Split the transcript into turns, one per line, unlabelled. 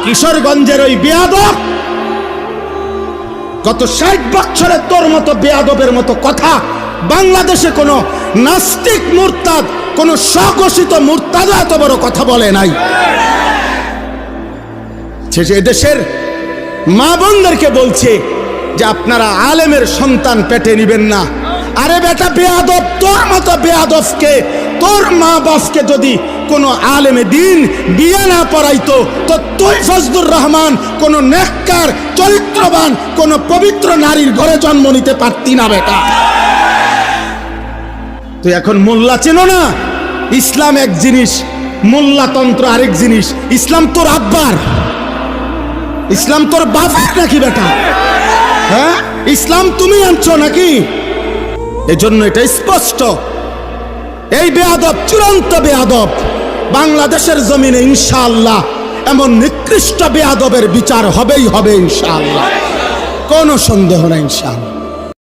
কিশোরগঞ্জের ওই বেয়াদব গত 60 বছরে তোর মতো বেয়াদবের মতো কথা বাংলাদেশে কোনো নাস্তিক মুরতাদ, কোনো স্বঘোষিত মুরতাদ এত বড় কথা বলে নাই। সে দেশের মা বোনদেরকে বলছে যে আপনারা আলেমের সন্তান পেটে নিবেন না। আরে বেটা বেয়াদব, তোর মতো বেয়াদবকে, তোর মা বাপকে যদি কোনো আলেমে দিন বিয়ে না পড়াইতো তো তুই ফজলুর রহমান কোনো নেককার চরিত্রবান কোনো পবিত্র নারীর ঘরে জন্ম নিতে পারতি না বেটা। তুই এখন মোল্লা চেনো না? ইসলাম এক জিনিস, মোল্লাতন্ত্র আরেক জিনিস। ইসলাম তোর আব্বার, ইসলাম তোর বাবার নাকি বেটা? হ্যাঁ, ইসলাম তুমি আনছো নাকি? এজন্য এটা স্পষ্ট, এই বেয়াদব চূড়ান্ত বেয়াদব। বাংলাদেশের জমিনে ইনশাআল্লাহ এমন নিকৃষ্ট বেয়াদবের বিচার হবেই হবে ইনশাআল্লাহ, কোনো সন্দেহ নাই ইনশাআল্লাহ।